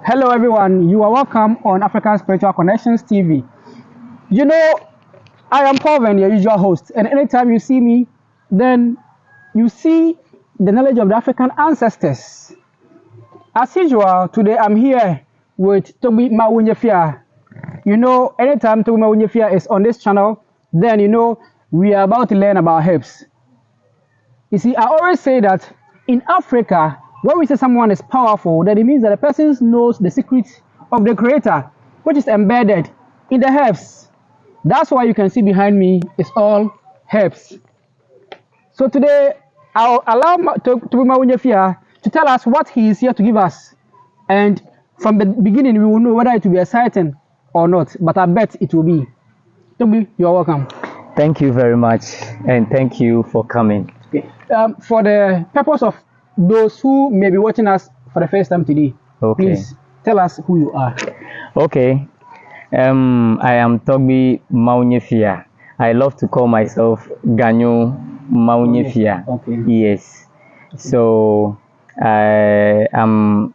Hello everyone, you are welcome on African Spiritual Connections TV. You know, I am Favour, your usual host, and anytime you see me, then you see the knowledge of the African ancestors. As usual, today I'm here with Toby Mawunyefia. You know, anytime Toby Mawunyefia is on this channel, then you know we are about to learn about herbs. You see, I always say that in Africa, when we say someone is powerful, then it means that the person knows the secret of the creator, which is embedded in the herbs. That's why you can see behind me is all herbs. So today, I'll allow Toby Mawunyefia to tell us what he is here to give us. And from the beginning, we will know whether it will be exciting or not, but I bet it will be. Toby, you're welcome. Thank you very much, and thank you for coming. Okay. For the purpose of those who may be watching us for the first time today, please tell us who you are. Okay. I am Toby Mawunyefia. I love to call myself Ganyo Mawunyefia. Okay. Yes. So I am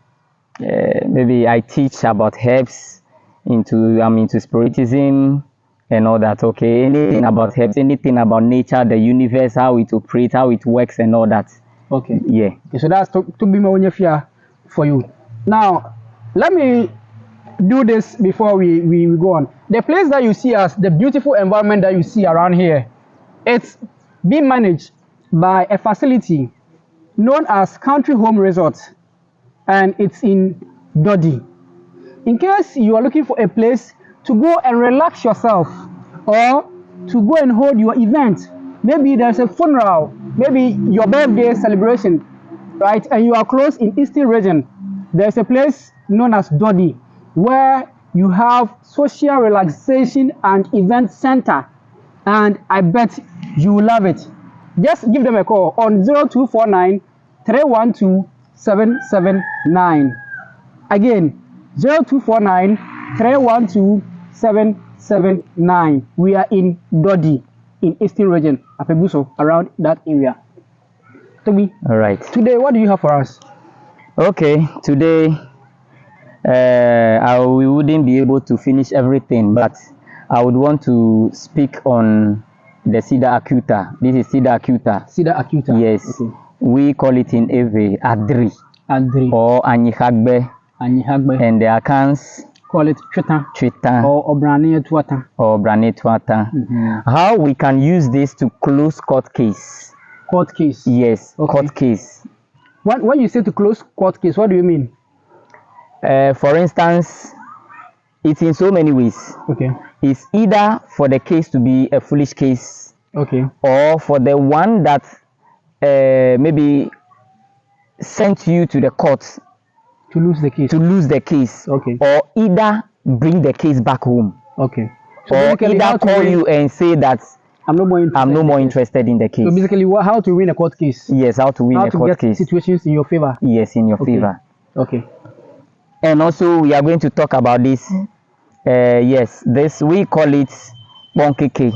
maybe I teach about herbs. I'm into spiritism and all that. Okay. Anything about herbs, anything about nature, the universe, how it operates, how it works, and all that. Okay. Yeah. Okay, so that's Toby Mawunyefia for you. Now, let me do this before we go on. The place that you see us, the beautiful environment that you see around here, it's being managed by a facility known as Country Home Resort, and it's in Dodi. In case you are looking for a place to go and relax yourself, or to go and hold your event, maybe there's a funeral, maybe your birthday celebration, right? And you are close in Eastern region. There's a place known as Dodi, where you have social relaxation and event center. And I bet you will love it. Just give them a call on 0249 312 779. Again, 0249 312 779. We are in Dodi, in Eastern region, Apeguso, around that area. Toby, All right. today what do you have for us? Okay, today we wouldn't be able to finish everything, but I would want to speak on the Cedar acuta. This is Cedar acuta. Cedar acuta. Yes. Okay. We call it in Ewe Adri. Adri. Or Anyihagbe. Anyihagbe. And the Akans call it Chweta. Chweta. Or Obrane Tuata. Or Brane Tuata. How we can use this to close court case? Court case. Yes, okay. Court case. When you say to close court case, what do you mean? For instance, it's in so many ways. Okay. It's either for the case to be a foolish case, okay, or for the one that maybe sent you to the court to lose the case. To lose the case. Okay. Or either bring the case back home. Okay. So or either call you and say that I'm no more interested in the case. So basically, how to win a court case? Yes, how to win a court case. Situations in your favor. Yes, in your favor. Okay. And also, we are going to talk about this. Yes, this we call it bonkeke.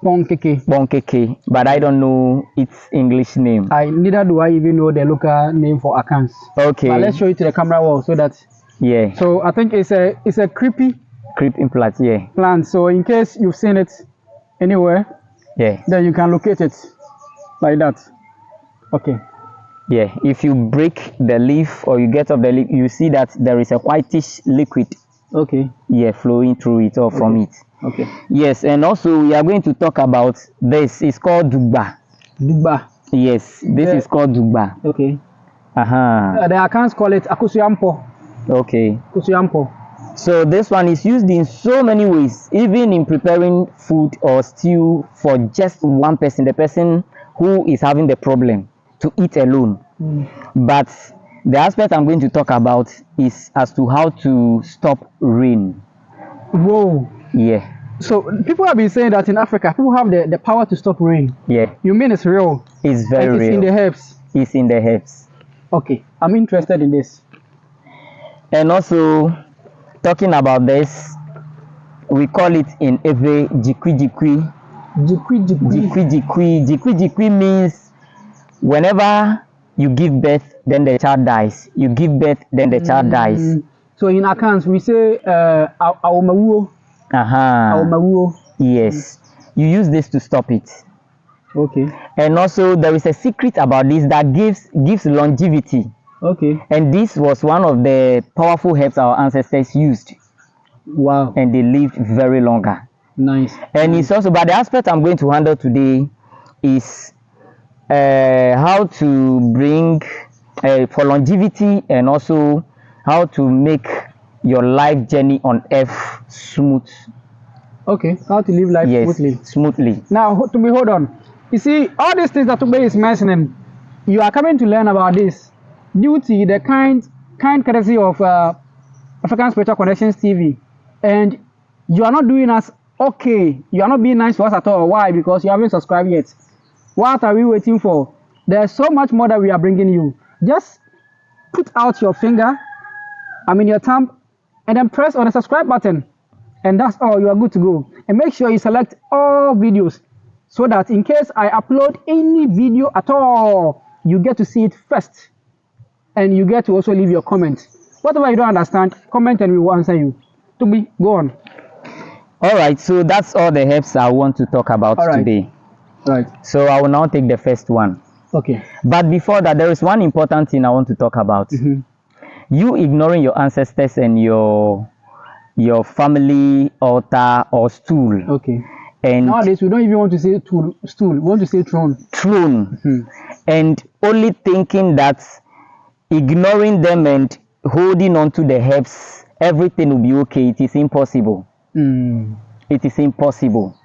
Bonkeke. Bonkeke, but I don't know its English name. Neither do I even know the local name for accounts. Okay. But let's show it to the camera wall so that. Yeah. So I think it's a creep implant. Yeah. Plant. So in case you've seen it anywhere. Yeah. Then you can locate it like that. Okay. Yeah. If you break the leaf or you get off the leaf, you see that there is a whitish liquid. Okay. Yeah, flowing through it or from it. Okay. Yes, and also we are going to talk about this. It's called Dugba. Dugba. Yes, this is called Dugba. Okay. The accounts call it Akusuyampo. Okay. Akusuyampo. So this one is used in so many ways, even in preparing food or stew for just one person, the person who is having the problem, to eat alone. But the aspect I'm going to talk about is as to how to stop rain. Whoa. Yeah. So people have been saying that in Africa, people have the power to stop rain. Yeah. You mean it's real? It's very real. It's in the herbs. It's in the herbs. Okay. I'm interested in this. And also, talking about this, we call it in Ewe Jikwi. Jikwi means whenever you give birth, then the child dies. You give birth, then the child dies. So in accounts we say awomawuo. Awomawuo. Yes. You use this to stop it. Okay. And also there is a secret about this that gives longevity. Okay. And this was one of the powerful herbs our ancestors used. Wow. And they lived very longer. Nice. And it's also, but the aspect I'm going to handle today is how to bring for longevity, and also how to make your life journey on earth smooth. Okay, how to live life smoothly. Now, hold on. You see, all these things that Tugbe is mentioning, you are coming to learn about this due to the kind courtesy of African Spiritual Connections TV, and you are not doing us okay. You are not being nice to us at all. Why? Because you haven't subscribed yet. What are we waiting for? There's so much more that we are bringing you. Just put out your finger, your thumb, and then press on the subscribe button. And that's all. You are good to go. And make sure you select all videos so that in case I upload any video at all, you get to see it first. And you get to also leave your comment. Whatever you don't understand, comment and we will answer you. Toby, go on. All right. So that's all the herbs I want to talk about today. Right. So I will now take the first one. Okay. But before that, there is one important thing I want to talk about. You ignoring your ancestors and your family altar or stool. Okay. And nowadays we don't even want to say stool. We want to say throne. And only thinking that ignoring them and holding on to the herbs, everything will be okay. It is impossible. It is impossible.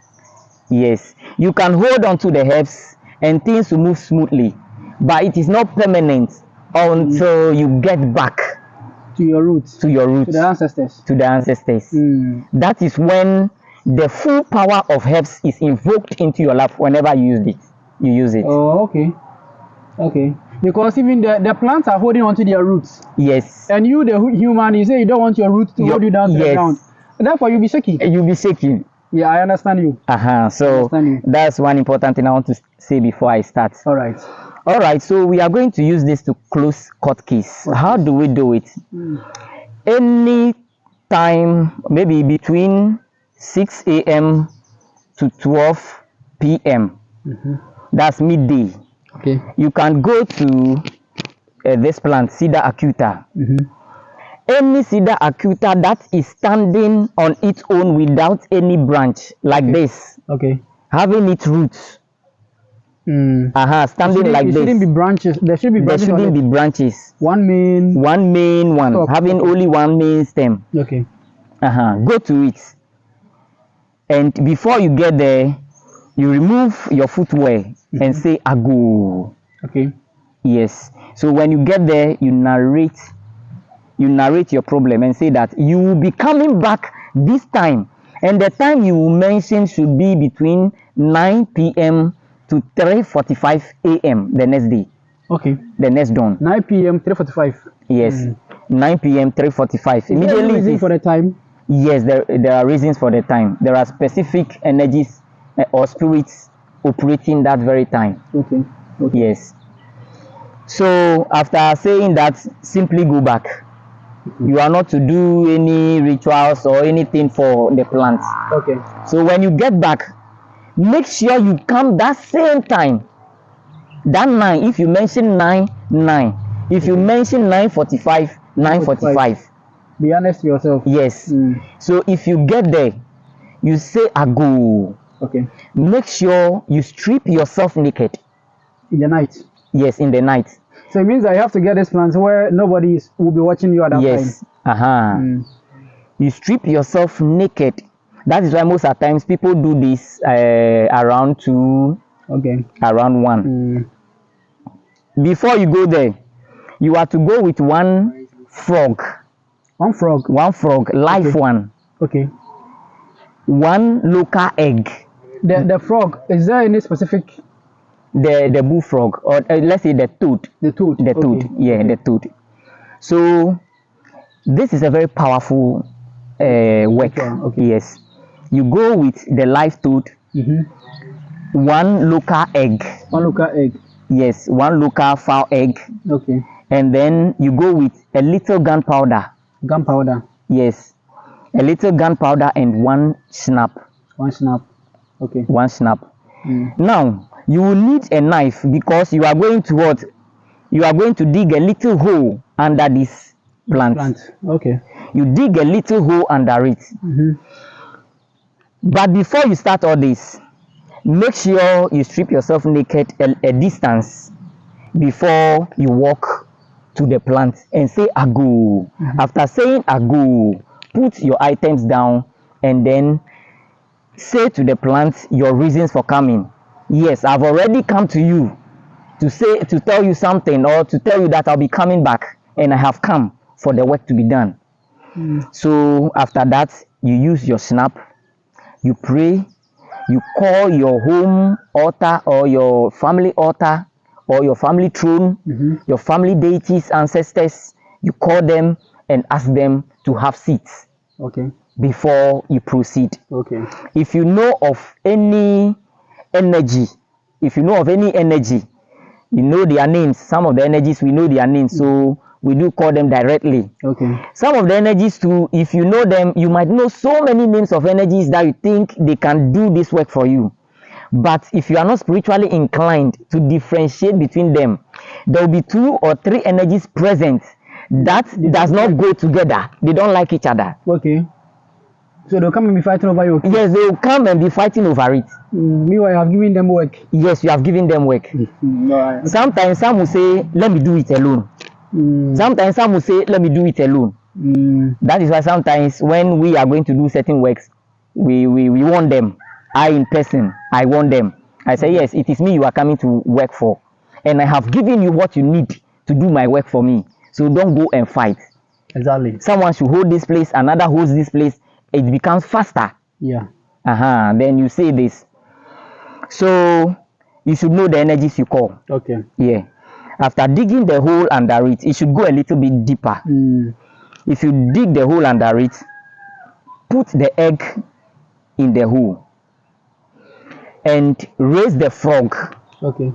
Yes, you can hold on to the herbs and things will move smoothly, but it is not permanent until you get back to your roots, to the ancestors. That is when the full power of herbs is invoked into your life. Whenever you use it. Oh, okay. Because even the plants are holding on to their roots. Yes. And you, the human, you say you don't want your roots to hold you down to the ground. And therefore you'll be shaking. You'll be shaking. Yeah, I understand you. So that's one important thing I want to say before I start. All right. So we are going to use this to close court case. How do we do it? Any time, maybe between 6 a.m. to 12 p.m. That's midday. Okay. You can go to this plant, Cedar acuta. Any Cedar acuta that is standing on its own without any branch, like this. Okay. Having its roots. Standing like this. There shouldn't be branches. There should be branches. There shouldn't be branches. One main one. Top. Having only one main stem. Okay. Go to it. And before you get there, you remove your footwear and say ago. Okay. Yes. So when you get there, you narrate your problem and say that you will be coming back this time, and the time you will mention should be between 9 p.m. to 3:45 a.m. the next day. Okay. The next dawn. 9 p.m. 3:45. Yes. 9 p.m. 3:45. Immediately. Is there a reason for the time? Yes, there are reasons for the time. There are specific energies or spirits operating that very time. Okay. Yes. So after saying that, simply go back. You are not to do any rituals or anything for the plants. Okay. So when you get back, make sure you come that same time. That 9, if you mention 9. If you mention 9:45, 9:45. Be honest with yourself. Yes. So if you get there, you say ago. Okay. Make sure you strip yourself naked. In the night. Yes, in the night. So it means that you have to get these plants where nobody will be watching you at that time. You strip yourself naked. That is why most of the times people do this around 2, around 1. Before you go there, you are to go with one frog. One frog, live one. Okay. One local egg. The frog, is there any specific? The bullfrog, or let's say the toad. The toad. The toad. So this is a very powerful work. Yes. You go with the live toad. One local egg. Yes, one local fowl egg. Okay. And then you go with a little gunpowder. Gunpowder. Yes, a little gunpowder and one snap. One snap. Okay. One snap. Now you will need a knife because you are going to what? You are going to dig a little hole under this plant. Okay. You dig a little hole under it. But before you start all this, make sure you strip yourself naked a distance before you walk to the plant and say ago. After saying ago, put your items down and then say to the plant your reasons for coming. Yes, I've already come to you to tell you something, or to tell you that I'll be coming back, and I have come for the work to be done. So after that, you use your snap, you pray, you call your home altar or your family altar or your family throne, your family deities, ancestors. You call them and ask them to have seats. Okay. Before you proceed. Okay. If you know of any energy, you know their names. Some of the energies we know their names, so we do call them directly. Okay. Some of the energies too, if you know them, you might know so many names of energies that you think they can do this work for you. But if you are not spiritually inclined to differentiate between them, there will be 2 or 3 energies present that does not go together. They don't like each other. Okay. So they'll come and be fighting over you. Yes, they will come and be fighting over it. Meanwhile, I have given them work. Yes, you have given them work. Sometimes some will say, let me do it alone. Sometimes some will say, let me do it alone. That is why sometimes when we are going to do certain works, we want them. I in person, I want them. I say, yes, it is me you are coming to work for. And I have given you what you need to do my work for me. So don't go and fight. Exactly. Someone should hold this place, another holds this place. It becomes faster. Yeah. Then you say this. So you should know the energies you call. Okay. Yeah. After digging the hole under it, it should go a little bit deeper. If you dig the hole under it, put the egg in the hole and raise the frog. Okay.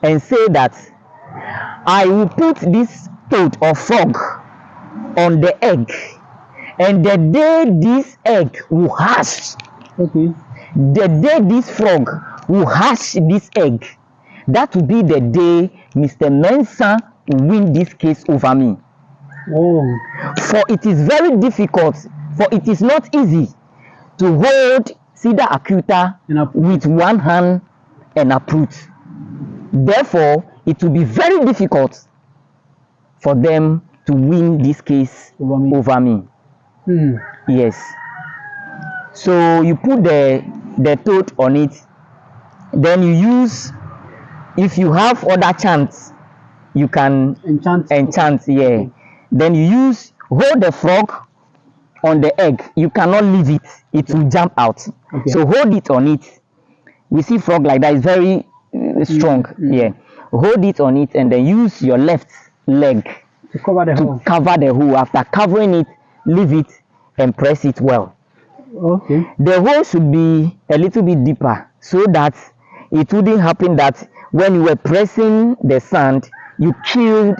And say that I will put this toad or frog on the egg. And the day this egg will hatch, the day this frog will hatch this egg, that will be the day Mr. Mensah will win this case over me. For it is very difficult, for it is not easy to hold cedar acuta with one hand and uproot. Therefore, it will be very difficult for them to win this case over me. Yes. So you put the toad on it, then you use, if you have other chants, you can enchant. Yeah. Then you hold the frog on the egg. You cannot leave it, it will jump out. So hold it on it. We see frog like that is very strong. Yeah. Hold it on it and then use your left leg to cover the hole. After covering it, leave it and press it well. The hole should be a little bit deeper so that it wouldn't happen that when you were pressing the sand, you killed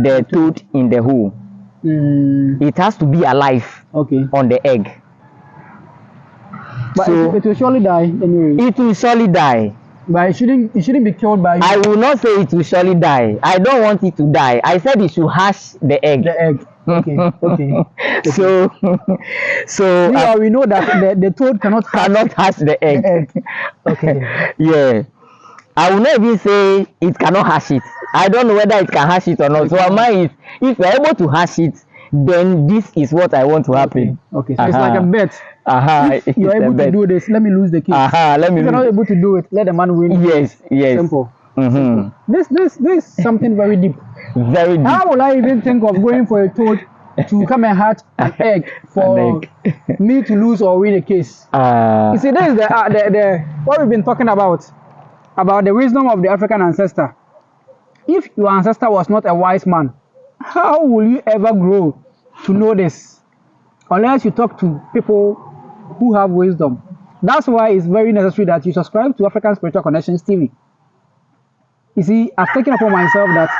the toad in the hole. It has to be alive on the egg. But so it will surely die anyway. It will surely die. But it shouldn't be killed by you. I will not say it will surely die. I don't want it to die. I said it should hatch the egg. The egg. Okay. So we know that the toad cannot hatch the egg. Okay. Yeah. I will not even say it cannot hatch it. I don't know whether it can hatch it or not. So mine is, if we're able to hatch it, then this is what I want to happen. Okay. So it's like a bet. If you're able to do this, let me lose the case. If you're not able to do it, let the man win. Yes. Simple. This is something very deep. Very deep. How will I even think of going for a toad to come and hatch an egg for me to lose or win a case? You see, this is the what we've been talking about the wisdom of the African ancestor. If your ancestor was not a wise man, how will you ever grow to know this? Unless you talk to people who have wisdom. That's why it's very necessary that you subscribe to African Spiritual Connections TV. You see, I've taken upon myself that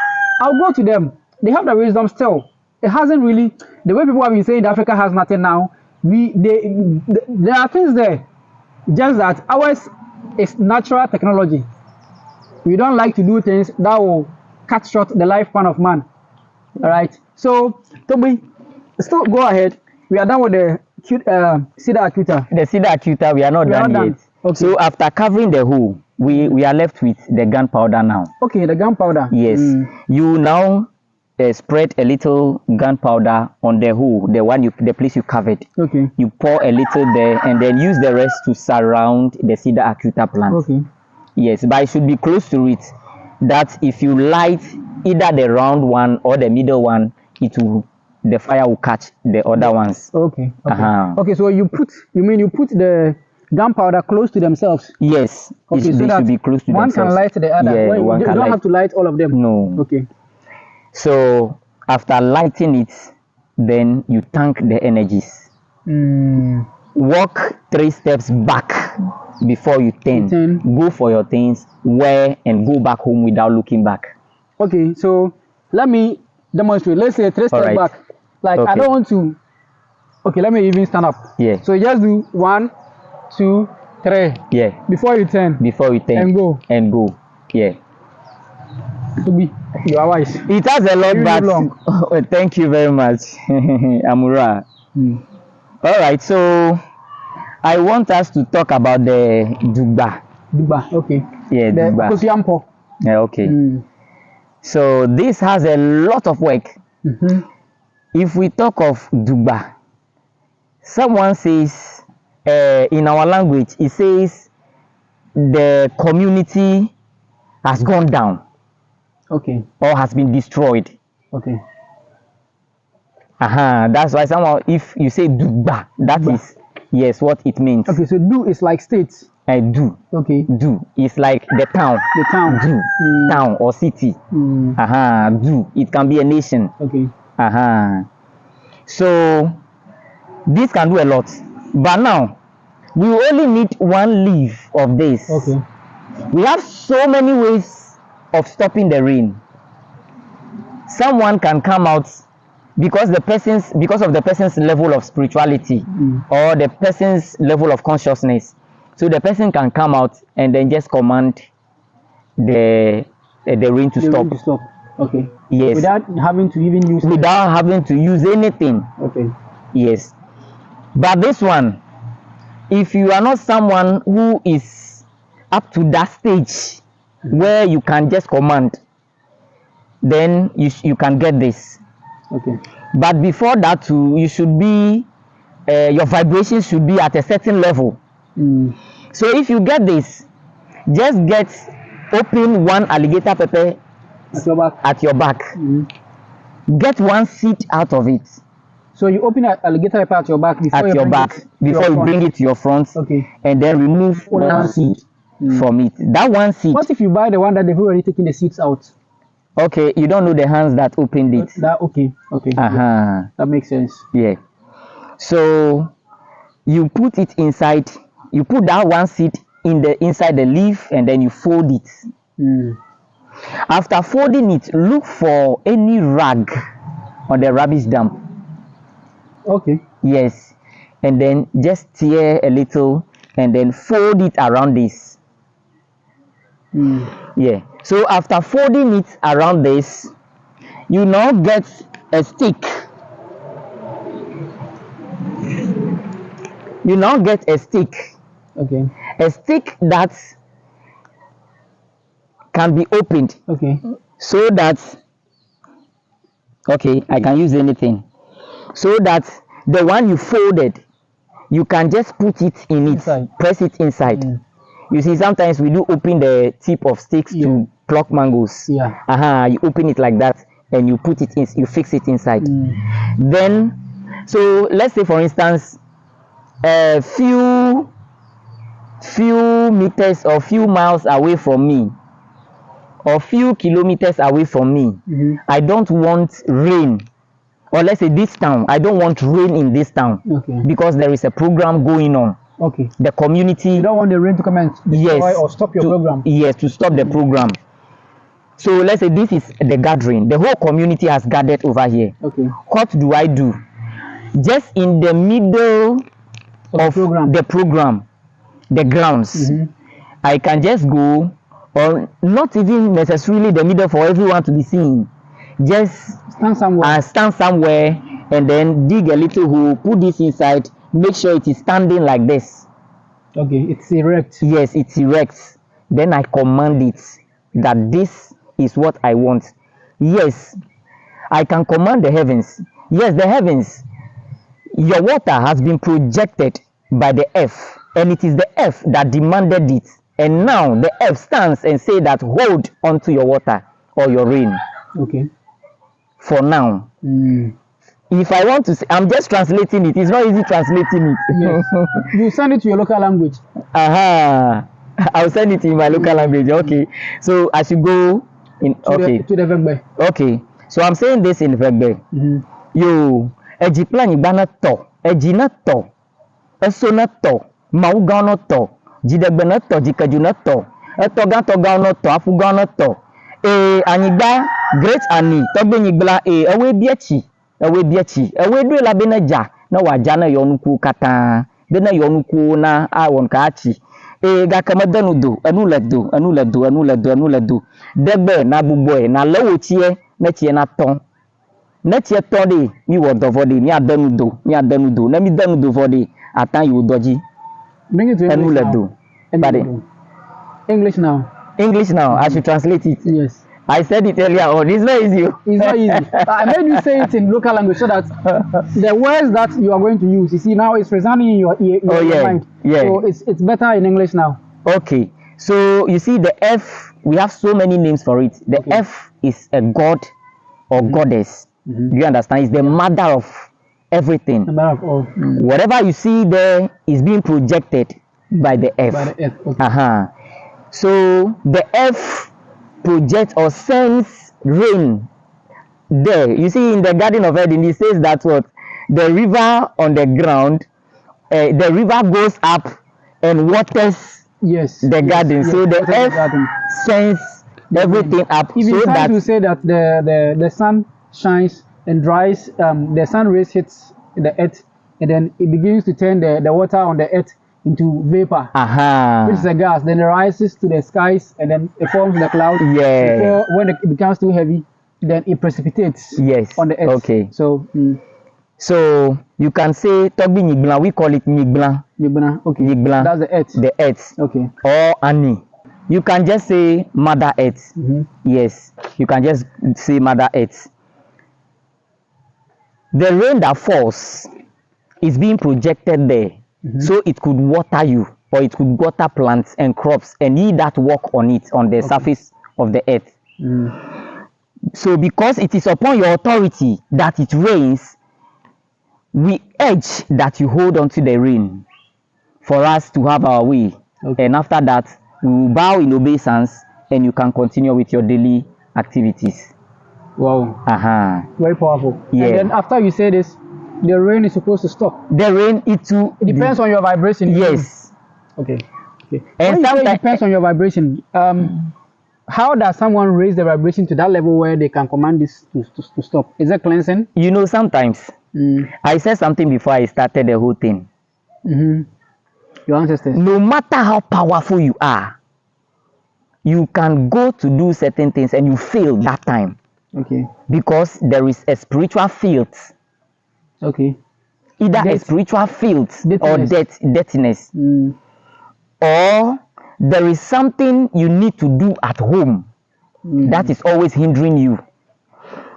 I'll go to them. They have the wisdom still. it hasn't really, the way people have been saying that Africa has nothing now, there are things there, just that ours is natural technology. We don't like to do things that will cut short the lifespan of man. All right. So, Toby, still go ahead. We are done with the cedar acuta. The cedar acuta, we are not done yet. Okay. So after covering the hole, we are left with the gunpowder now. Okay, the gunpowder. Yes. You now spread a little gunpowder on the hole, the place you covered. Okay. You pour a little there, and then use the rest to surround the cedar acuta plant. Okay. Yes, but it should be close to it. That if you light either the round one or the middle one, the fire will catch the other ones. Okay. Okay. Okay. So you put the gunpowder close to themselves? Yes. Okay. They should be close to themselves. One can light the other. Yeah, you don't have to light all of them. No. Okay. So after lighting it, then you tank the energies. Walk 3 steps back before you turn. Go for your things, wear, and go back home without looking back. Okay, so let me demonstrate. Let's say 3 steps back. Like, okay. I don't want to. Okay, let me even stand up. Yeah. So you just do 1, 2, 3. Yeah. Before you turn. Before you turn. And go. And go. Yeah. You are wise. It has a lot, but thank you very much, Amura. All right, so I want us to talk about the dugba. Dugba, okay. Yeah, the dugba. Yeah, okay. So this has a lot of work. If we talk of dugba, someone says in our language, it says the community has gone down. Okay. Or has been destroyed. Okay. That's why somehow if you say dugba, that is yes what it means. Okay, so do is like states. Do. Okay. Do is like the town. The town. Do. Town or city. Do. It can be a nation. Okay. So this can do a lot. But now we only need one leaf of this. Okay. We have so many ways of stopping the rain. Someone can come out because of the person's level of spirituality or the person's level of consciousness. So the person can come out and then just command the rain to stop. Rain to stop. Okay. Yes. Without having to even use. Without having to use anything. Okay. Yes. But this one, if you are not someone who is up to that stage where you can just command, then you can get this. Okay. But before that too, you should be your vibration should be at a certain level. So if you get this, just open one alligator pepper at your back. Get one seed out of it. So you open an alligator pepper at your back before you bring it to your front. Okay. And then remove one seed from it. That one seed. What if you buy the one that they've already taken the seeds out? Okay, you don't know the hands that opened it. Okay. Yeah, that makes sense. Yeah. So you put it inside. You put that one seed inside the leaf, and then you fold it. After folding it, look for any rag on the rubbish dump. Okay. Yes, and then just tear a little, and then fold it around this. Yeah. So after folding it around this, you now get a stick. You now get a stick. Okay. A stick that can be opened. Okay. So that I can use anything. So that the one you folded, you can just put it in it, press it inside. You see, sometimes we do open the tip of sticks to pluck mangoes. Yeah. You open it like that, and you put it in, you fix it inside. Then, so let's say for instance, a few meters or few miles away from me, or few kilometers away from me, I don't want rain. Or let's say this town, I don't want rain in this town because there is a program going on. Okay. The community. You don't want the rain to come and destroy or stop your program. Yes, to stop the program. So let's say this is the gathering. The whole community has gathered over here. Okay. What do? Just in the middle of the program, the grounds, I can just go, or not even necessarily the middle for everyone to be seen. Just stand somewhere and then dig a little hole, put this inside, make sure it is standing like this. Okay, it's erect. Yes, it's erect. Then I command it that this is what I want. Yes, I can command the heavens. Yes, the heavens. Your water has been projected by the earth, and it is the earth that demanded it. And now the earth stands and say that hold onto your water or your rain. Okay. For now. If I want to say, I'm just translating it. It's not easy translating it. Yes. You send it to your local language. I'll send it in my local language. Okay. So I should go in. To the Vegbe. Okay. So I'm saying this in Vegbe. Yo, eji plan bana to, eji na to, eso na to, mauga na to, jidegbe na to, jikaju na to, etoga na to, afuga na to. Anigba great ani togbe nyigbla ewe biechi ewe dwe la benaja na waja na yonuku kata bena yonuku na awon kaachi ga kamadenudo anuledo degbe na gbugbo na lewochie na chie na ton de mi wodovode mi adenudo na mi denudo vode atan you doji bring it to anuledo. English now. I should translate it. Yes. I said it earlier on. It's not easy. It's not easy. I made you say it in local language so that the words that you are going to use, you see, now it's resounding in your mind. Yeah. So it's better in English now. Okay. So you see, the F, we have so many names for it. The F is a god or goddess. Do you understand? It's the mother of everything. The mother of all. Whatever you see there is being projected by the F. By the F. Okay. So the F projects or sends rain there. You see, in the Garden of Eden, it says that what the river on the ground, the river goes up and waters the garden. Yes, so the F sends everything up. Even so that to say that the sun shines and dries, the sun rays hits the earth, and then it begins to turn the water on the earth into vapor, which is a gas. Then it rises to the skies and then it forms the cloud. Before, when it becomes too heavy, then it precipitates on the earth. Okay. So you can say Tobi Nigbla. We call it Nigbla. Okay. Nigbla. That's the earth. The earth. Okay. Or Ani. You can just say Mother Earth. Yes. You can just say Mother Earth. The rain that falls is being projected there. So it could water you, or it could water plants and crops, and ye that walk on it, on the surface of the earth. So because it is upon your authority that it rains, we urge that you hold on to the rain for us to have our way. And after that, we will bow in obeisance and you can continue with your daily activities. Wow. Very powerful. Yeah. And then after you say this, the rain is supposed to stop. The rain, it depends on your vibration. Yes. Okay. And sometimes it depends on your vibration. How does someone raise the vibration to that level where they can command this to stop? Is that cleansing? You know, sometimes I said something before I started the whole thing. Your ancestors. No matter how powerful you are, you can go to do certain things and you fail that time. Okay. Because there is a spiritual field. Okay. Either a spiritual field or dirtiness. Or there is something you need to do at home that is always hindering you.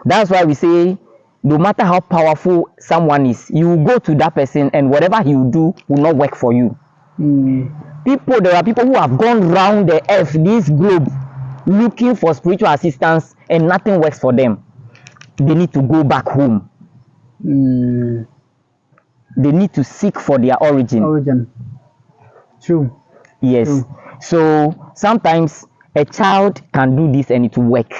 That's why we say, no matter how powerful someone is, you will go to that person and whatever he will do will not work for you. There are people who have gone round the earth, this globe, looking for spiritual assistance and nothing works for them. They need to go back home. They need to seek for their origin. True. Yes. True. So sometimes a child can do this and it will work.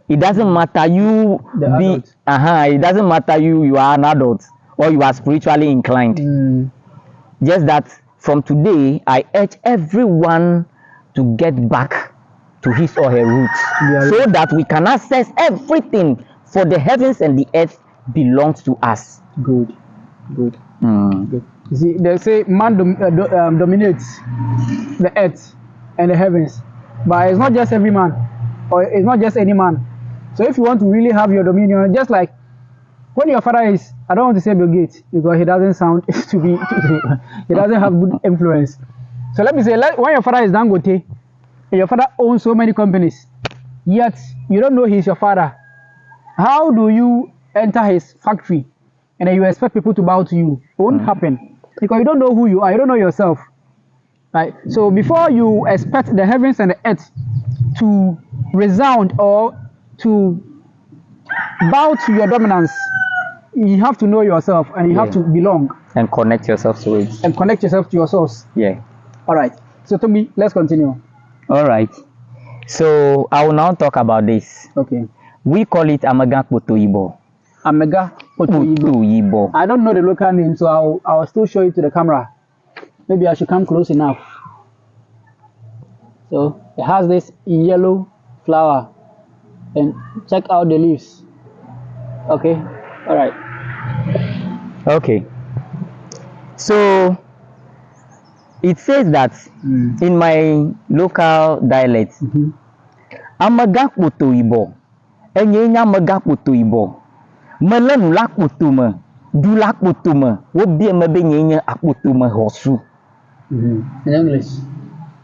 It doesn't matter you it doesn't matter you are an adult or you are spiritually inclined. Just that from today I urge everyone to get back to his or her root, Yeah. so that we can access everything, for the heavens and the earth belongs to us. Good. Good. Mm. Good. You see, they say man dominates the earth and the heavens, but it's not just every man, or it's not just any man. So if you want to really have your dominion, just like when your father is, I don't want to say Bill Gates because he doesn't sound to be, he doesn't have good influence. So let me say, when your father is Dangote, and your father owns so many companies, yet you don't know he's your father, how do you enter his factory and then you expect people to bow to you? It won't happen because you don't know who you are, you don't know yourself. Right? So before you expect the heavens and the earth to resound or to bow to your dominance, you have to know yourself and you have to belong. And connect yourself to it. And connect yourself to your source. Yeah. All right. So Tommy, let's continue. All right. So I will now talk about this. Okay. We call it Amaga Potoibo. Amaga Potoibo. I don't know the local name, so I'll still show it to the camera. Maybe I should come close enough. So it has this yellow flower, and check out the leaves. Okay. All right. Okay. So it says that in my local dialect, Amaga Potoibo. Enyenya Magaputuibo. Melanu lakutuma. Du lakutuma. Wobie mebe nyenya akutuma hosu. In English.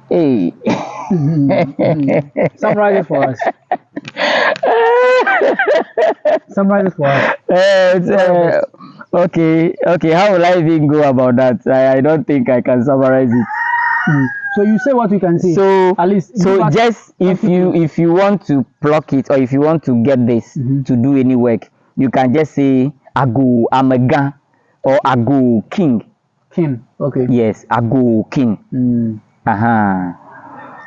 Hey. Summarize it for us. Summarize it for us. Okay. How will I even go about that? I don't think I can summarize it. So you say what we can see. So at least. So just if you want to pluck it, or if you want to get this to do any work, you can just say Agu Amaga or Agu King. King. Okay. Yes, Agu King.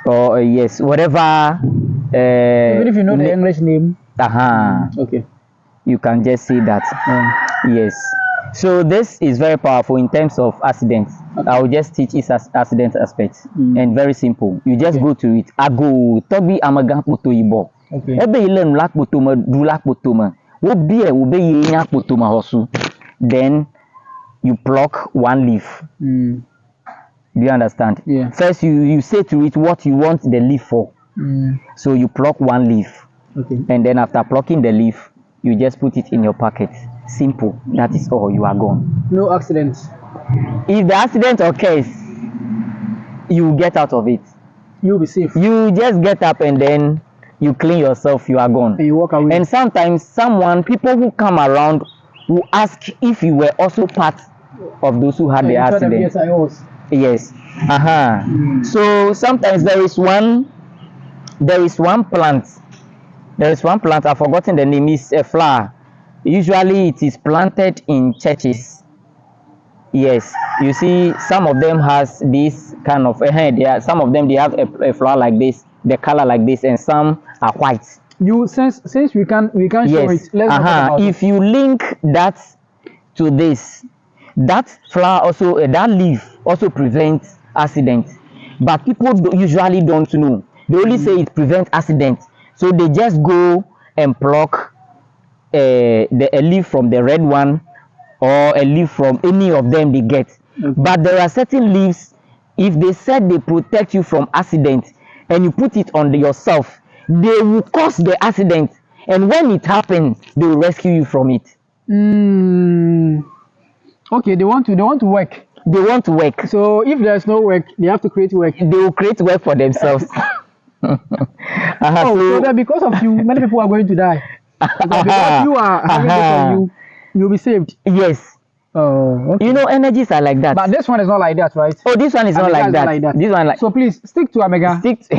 Or yes, whatever. Even if you know the English name. Okay. You can just say that. Yes. So this is very powerful in terms of accidents. Okay. I will just teach its accident aspects and very simple. You just go to it. Ago tobi amaga potoibo. Okay. Ebe ilen lak potoma du lak potoma. Wo bie wo be yenya potoma hosu. Then you pluck one leaf. Do you understand? Yeah. First you say to it what you want the leaf for. So you pluck one leaf. Okay. And then after plucking the leaf, you just put it in your pocket. Simple. That is all. You are gone. No accidents. If the accident occurs, you get out of it. You'll be safe. You just get up and then you clean yourself. You are gone. And you walk away. And sometimes people who come around will ask if you were also part of those who had the accident. Yes, I was. Yes. So sometimes there is one plant. There is one plant. I've forgotten the name. It's a flower. Usually it is planted in churches. Yes, you see some of them has this kind of some of them they have a flower like this, the color like this, and some are white. You since we can show it. Let's talk about if you link that to this, that flower also that leaf also prevents accidents, but people usually don't know. They only say it prevents accidents, so they just go and pluck a leaf from the red one or a leaf from any of them they get. But there are certain leaves, if they said they protect you from accident and you put it on yourself, they will cause the accident, and when it happens they will rescue you from it. Okay, they want to work. They want to work. So if there's no work, they have to create work. They will create work for themselves. So that because of you, many people are going to die. Because you are having this on you'll be saved. Yes. Oh, okay. You know, energies are like that. But this one is not like that, right? Oh, this one is not like that. This one So please stick to Omega. Stick to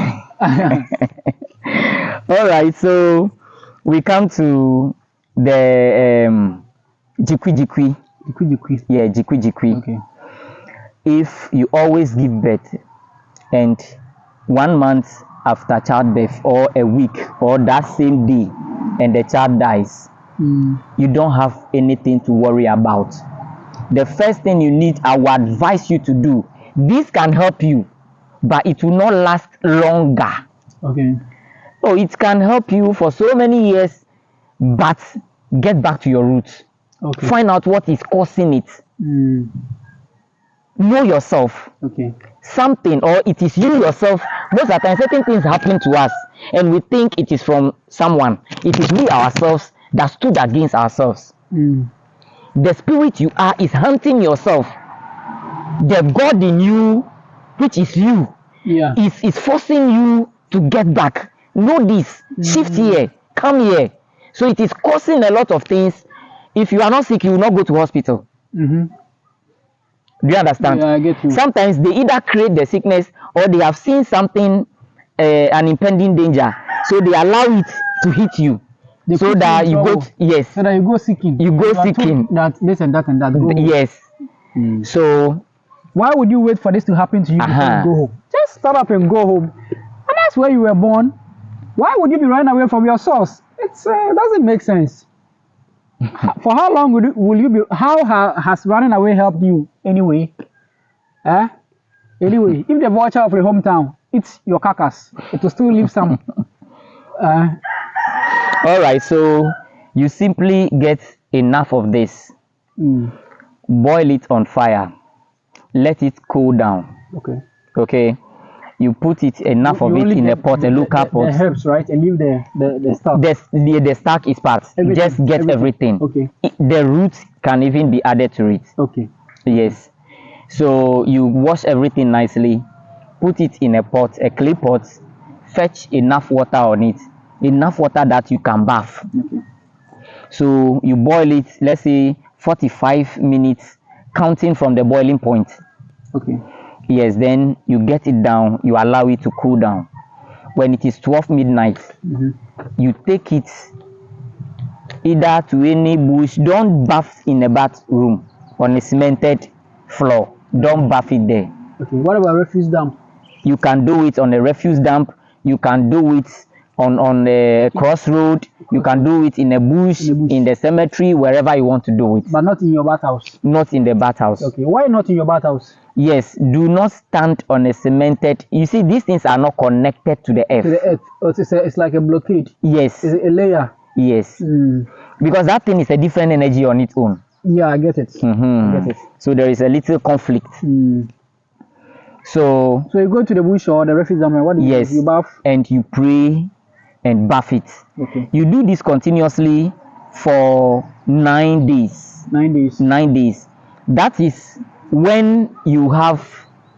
all right, so we come to the jikwi. Yeah, jikwi. Okay. If you always give birth and 1 month after childbirth or a week or that same day and the child dies, you don't have anything to worry about. The first thing you need, I would advise you to do, this can help you, but it will not last longer. Okay. Oh, it can help you for so many years, but get back to your roots. Okay. Find out what is causing it. Know yourself. Okay. Something, or it is you yourself. Most of the time, certain things happen to us, and we think it is from someone. It is we ourselves that stood against ourselves. The spirit you are is hunting yourself. The God in you, which is you, is forcing you to get back. Know this. Shift here. Come here. So it is causing a lot of things. If you are not sick, you will not go to hospital. Do you understand? Yeah, I get you. Sometimes they either create the sickness or they have seen something, an impending danger, so they allow it to hit you, so that you go. Yes. So that you go seeking. You go seeking. That this and that and that. Yes. So why would you wait for this to happen to you before you go home? Just start up and go home. And that's where you were born. Why would you be running away from your source? It doesn't make sense. For how long will you be? How has running away helped you anyway? Anyway, if the vulture of your hometown eats your carcass, it will still leave some. All right, so you simply get enough of this. Boil it on fire. Let it cool down. Okay. Okay. You put it enough of it in a pot, a local pot. The herbs, right? And leave the stalk. The stalk is part. Just get everything. Okay. The roots can even be added to it. Okay. Yes. So you wash everything nicely. Put it in a pot, a clay pot. Fetch enough water on it. Enough water that you can bath. Okay. So you boil it, let's say 45 minutes, counting from the boiling point. Okay. Yes, then you get it down, you allow it to cool down. When it is 12 midnight, you take it either to any bush. Don't bath in a bathroom on a cemented floor. Don't bath it there. Okay. What about refuse dump? You can do it on a refuse dump. You can do it on a crossroad. You can do it in a bush, in the cemetery, wherever you want to do it. But not in your bathhouse. Not in the bathhouse. Okay. Why not in your bathhouse? Yes, do not stand on a cemented. You see, these things are not connected to the earth. To the earth. Oh, it's like a blockade. Yes. It's a layer. Yes. Because that thing is a different energy on its own. Yeah, I get it. I get it. So there is a little conflict. So you go to the bush or the refuse dump. What do you do? You bath and you pray and bath it. Okay. You do this continuously for 9 days. 9 days. 9 days. That is when you have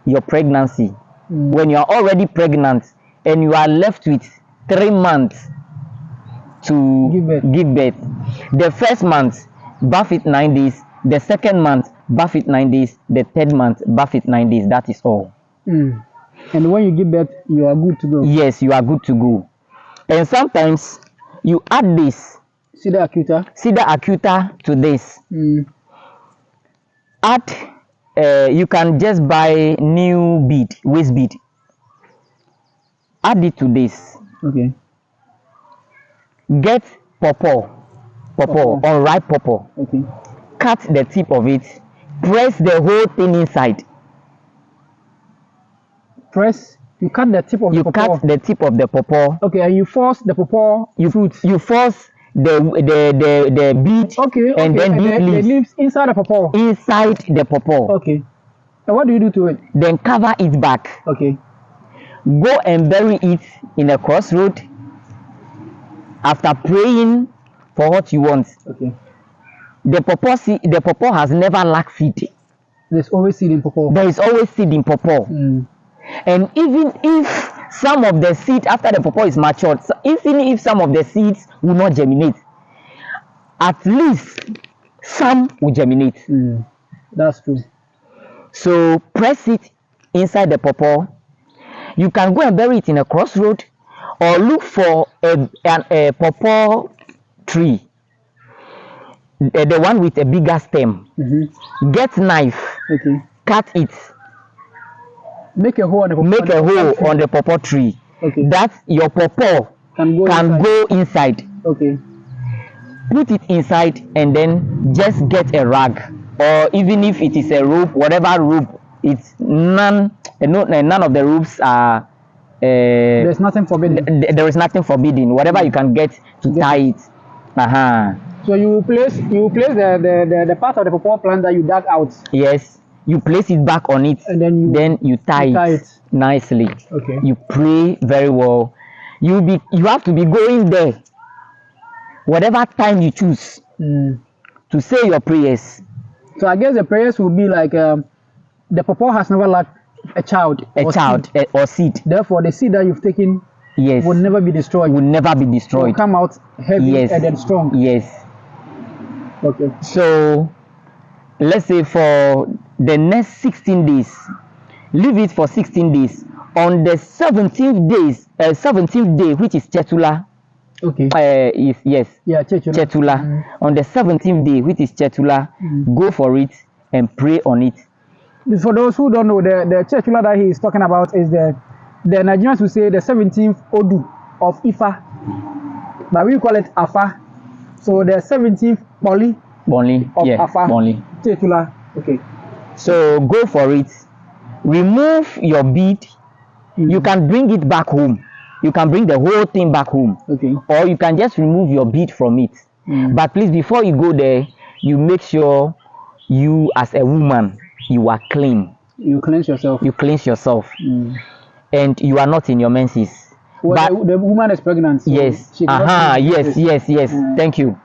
your pregnancy. When you are already pregnant and you are left with 3 months to give birth. The first month, bath it 9 days. The second month, bath it 9 days. The third month, bath it 9 days. That is all. And when you give birth, you are good to go. Yes, you are good to go. And sometimes you add this Cedar acuta to this. Add, you can just buy new bead, waist bead. Add it to this. Okay. Get pawpaw, unripe pawpaw. Okay. Cut the tip of it. Press the whole thing inside. You cut the tip of the pawpaw. You cut the tip of the pawpaw. Okay, and you force the pawpaw fruit. You force the bead. Okay. And then the leaves inside the pawpaw. Inside the pawpaw. Okay. And what do you do to it? Then cover it back. Okay. Go and bury it in a crossroad. After praying for what you want. Okay. The pawpaw has never lacked seed. There's always seed in pawpaw. There is always seed in pawpaw. And even if some of the seed after the pawpaw is matured, even if some of the seeds will not germinate, at least some will germinate. That's true. So press it inside the pawpaw. You can go and bury it in a crossroad, or look for a pawpaw tree, the one with a bigger stem. Get knife. Okay. Cut it. Make a hole on the pawpaw. Make a hole on the pawpaw tree. Okay. That your pawpaw can go inside. Okay. Put it inside and then just get a rag, or even if it is a rope, whatever rope. It's none of the ropes are There's nothing forbidden. There is nothing forbidden. Whatever you can get to tie it. So you place the part of the pawpaw plant that you dug out. Yes. You place it back on it, and then you tie it nicely. Okay. You pray very well. You have to be going there whatever time you choose to say your prayers. So I guess the prayers will be like the pawpaw has never lacked a child or seed. Therefore, the seed that you've taken will never be destroyed. Will never be destroyed. It will come out heavy and then strong. Yes. Okay. So let's say for the next 16 days, leave it for 16 days. On the 17th day, which is Chetula. Okay. Chetula. On the 17th day, which is Chetula, go for it and pray on it. For those who don't know, the Chetula that he is talking about is the Nigerians will say the 17th Odu of Ifa, but we call it Afa. So the 17th Boli of Afa. Chetula. Okay. So go for it. Remove your bead. You can bring it back home. You can bring the whole thing back home. Okay. Or you can just remove your bead from it. But please, before you go there, you make sure you, as a woman, you are clean. You cleanse yourself. You cleanse yourself. And you are not in your menses. Well, but the woman is pregnant. So yes. Yes. Thank you.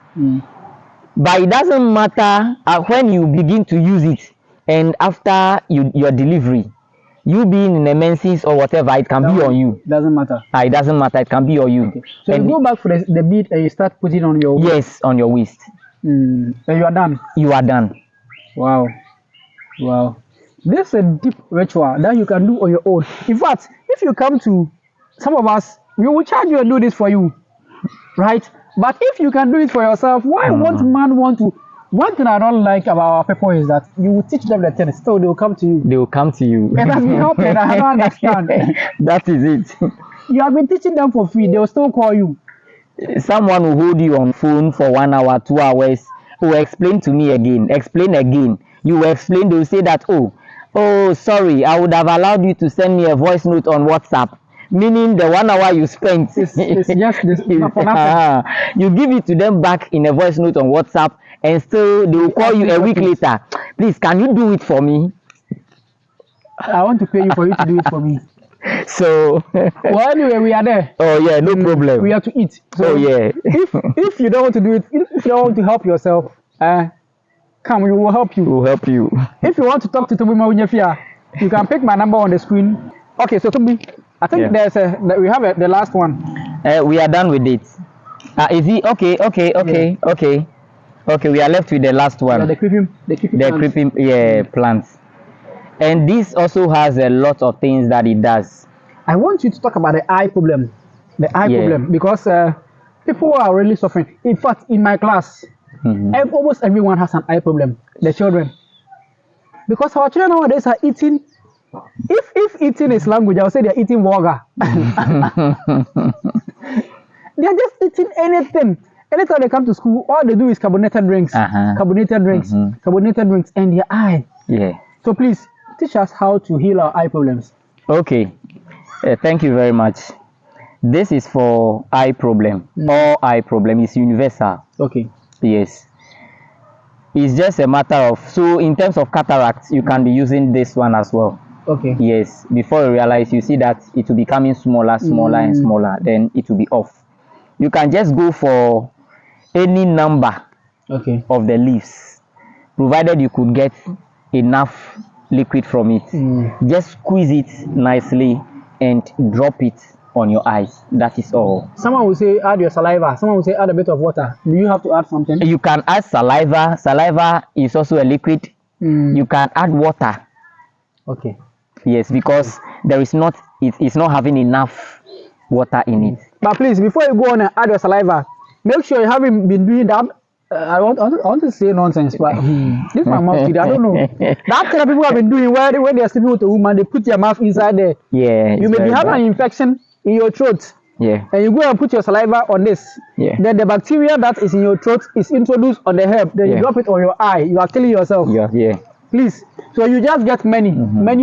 But it doesn't matter when you begin to use it, and after your delivery, you being in the menses or whatever, it can be on you. Doesn't matter. It doesn't matter. It can be on you. Okay. So and you go back for the bead and you start putting on your waist. Yes, on your waist. And you are done. You are done. Wow. This is a deep ritual that you can do on your own. In fact, if you come to some of us, we will charge you and do this for you, right? But if you can do it for yourself, why won't man want to? One thing I don't like about our people is that you will teach them the thing, so they will come to you. They will come to you. And that's helping. I don't understand. That is it. You have been teaching them for free. They will still call you. Someone will hold you on phone for 1 hour, 2 hours. Will explain to me again. Explain again. You will explain. They will say that, oh, sorry, I would have allowed you to send me a voice note on WhatsApp. Meaning the 1 hour you spent. It's just this. You give it to them back in a voice note on WhatsApp, and still they will call you a week later. Please, can you do it for me? I want to pay you for you to do it for me. So well, anyway, we are there. Oh yeah, no problem. We have to eat. So if you don't want to do it, if you don't want to help yourself, come, we will help you. We'll help you. If you want to talk to Tobi Mawunyefia, you can pick my number on the screen. Okay, so Tobi, I think we have the last one. We are done with it. Is it okay? Okay, we are left with the last one. The creeping plants. And this also has a lot of things that it does. I want you to talk about the eye problem. The eye problem, because people are really suffering. In fact, in my class, almost everyone has an eye problem. The children, because our children nowadays are eating. If eating is language, I would say they're eating vulgar. They're just eating anything. Anytime they come to school, all they do is carbonated drinks, carbonated drinks, and their eye. Yeah. So please teach us how to heal our eye problems. Okay. Thank you very much. This is for eye problem. All eye problem is universal. Okay. Yes. It's just a matter of, so in terms of cataracts, you can be using this one as well. Okay. Yes. Before you realize, you see that it will be becoming smaller and smaller, then it will be off. You can just go for any number of the leaves, provided you could get enough liquid from it. Just squeeze it nicely and drop it on your eyes. That is all. Someone will say add your saliva. Someone will say add a bit of water. Do you have to add something? You can add saliva. Saliva is also a liquid. You can add water. Okay. Yes, because there is not, it's not having enough water in it. But please, before you go on and add your saliva, make sure you haven't been doing that. I want to say nonsense, but this is my mouth. I don't know. That kind of people have been doing when they are sleeping with a woman, they put their mouth inside there. Yeah. You may be having an infection in your throat. Yeah. And you go and put your saliva on this. Yeah. Then the bacteria that is in your throat is introduced on the herb. Then you drop it on your eye. You are killing yourself. Yeah. Please. So you just get many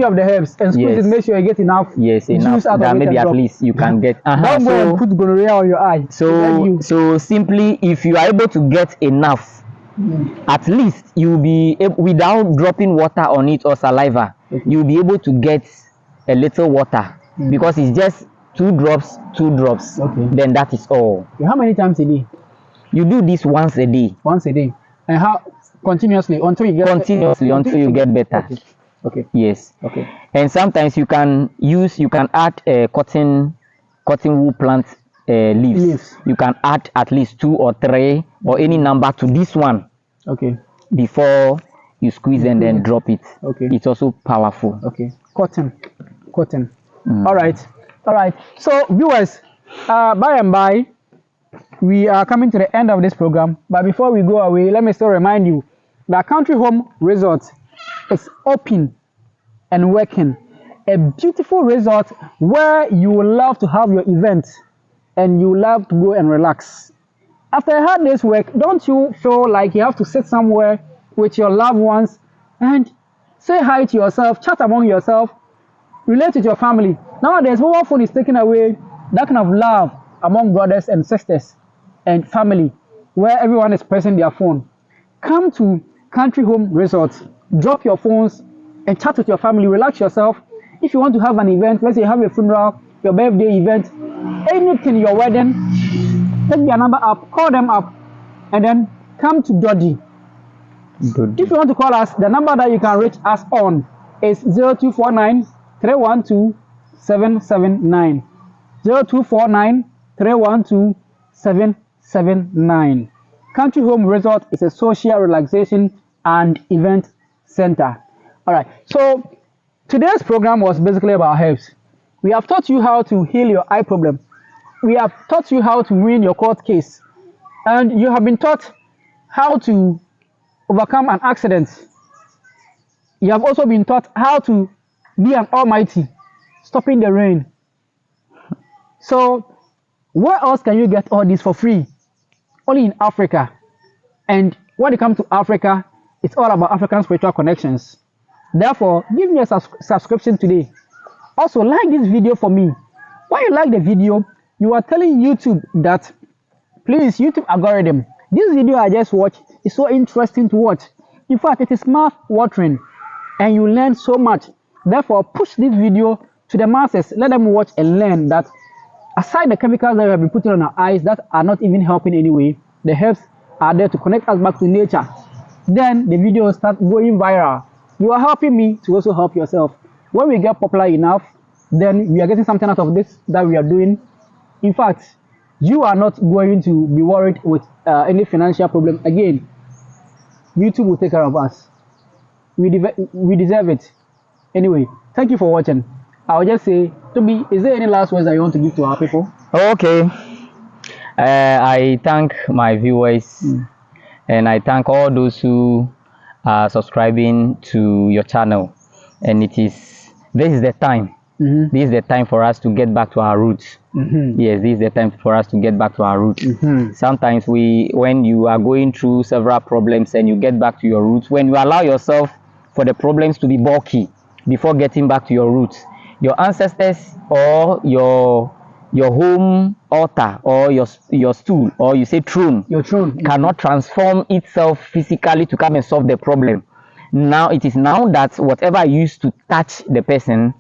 of the herbs and squeeze Yes. it. Make sure you get enough. Yes, enough. Juice out That of it maybe and at drop. least you can get. Don't go and put gonorrhea on your eye. So simply, if you are able to get enough, at least you will be without dropping water on it or saliva. Okay. You will be able to get a little water because it's just 2 drops. Okay. Then that is all. How many times a day? You do this once a day. Once a day. And how continuously until you get until you get better. Okay. Yes. Okay. And sometimes you can add cotton wool plant leaves. You can add at least 2 or 3 or any number to this one. Okay. Before you squeeze and then drop it. Okay. It's also powerful. Okay. Cotton. All right. So viewers, by and by, we are coming to the end of this program. But before we go away, let me still remind you that Country Home Resort is open and working. A beautiful resort where you will love to have your event and you love to go and relax. After a hard day's work, don't you feel like you have to sit somewhere with your loved ones and say hi to yourself, chat among yourself, relate with your family? Nowadays, mobile phone is taking away that kind of love among brothers and sisters and family, where everyone is pressing their phone. Come to Country Home Resort, drop your phones and chat with your family, relax yourself. If you want to have an event, let's say you have a funeral, your birthday event, anything, your wedding, take their number up, call them up, and then come to Dodgy. If you want to call us, the number that you can reach us on is 0249 312 779. 0249 312 779. Country Home Resort is a social relaxation and event center. All right. So today's program was basically about herbs. We have taught you how to heal your eye problem. We have taught you how to win your court case. And you have been taught how to overcome an accident. You have also been taught how to be an almighty, stopping the rain. So where else can you get all this for free? Only in Africa. And when it comes to Africa, it's all about African spiritual connections. Therefore, give me a subscription today. Also, like this video for me. When you like the video, you are telling YouTube that, please, YouTube algorithm, this video I just watched is so interesting to watch. In fact, it is mouth-watering and you learn so much. Therefore, push this video to the masses. Let them watch and learn that aside the chemicals that we have been putting on our eyes that are not even helping anyway, the herbs are there to connect us back to nature. Then the video will start going viral. You are helping me to also help yourself. When we get popular enough, then we are getting something out of this that we are doing. In fact, you are not going to be worried with any financial problem. Again, YouTube will take care of us. We deserve it. Anyway, thank you for watching. I'll just say, Toby, is there any last words that you want to give to our people? Okay. I thank my viewers and I thank all those who are subscribing to your channel. And this is the time. This is the time for us to get back to our roots. Yes, this is the time for us to get back to our roots. Sometimes when you are going through several problems and you get back to your roots, when you allow yourself for the problems to be bulky before getting back to your roots, your ancestors or your home altar or your stool, or you say throne, cannot transform itself physically to come and solve the problem. Now it is now that whatever used to touch the person,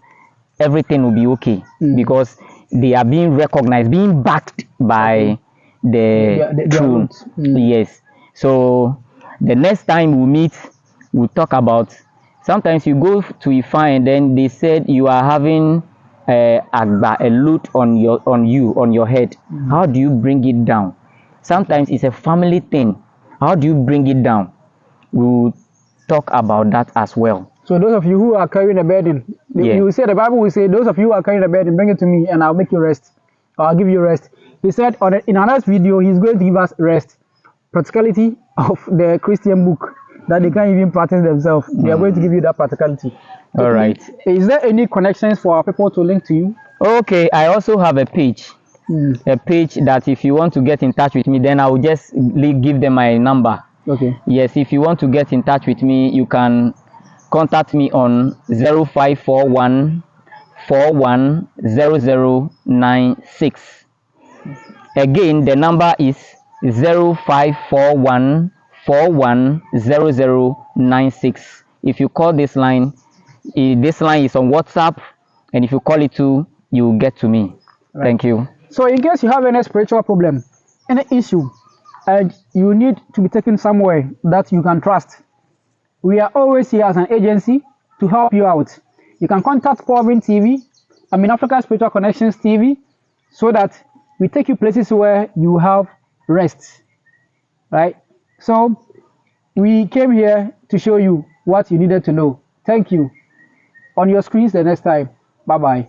everything will be okay, because they are being recognized, being backed by the throne. Yes. So the next time we meet, we'll talk about, sometimes you go to Ifa and then they said you are having a load on your head. How do you bring it down? Sometimes it's a family thing. How do you bring it down? We'll talk about that as well. So those of you who are carrying a burden, you say, the Bible will say, those of you who are carrying a burden, bring it to me and I'll make you rest. Or I'll give you rest. He said in our next video, he's going to give us rest. Practicality of the Christian book that they can't even practice themselves. They are going to give you that practicality. All right. Is there any connections for our people to link to you? Okay, I also have a page. A page that if you want to get in touch with me, then I will just give them my number. Okay. Yes, if you want to get in touch with me, you can contact me on 0541 410096. Again, the number is 0541 410096. If you call this line is on WhatsApp, and if you call it too, you will get to me. Right. Thank you. So in case you have any spiritual problem, any issue, and you need to be taken somewhere that you can trust, we are always here as an agency to help you out. You can contact Povin TV, Africa Spiritual Connections TV, so that we take you places where you have rest, right? So we came here to show you what you needed to know. Thank you. On your screens the next time. Bye-bye.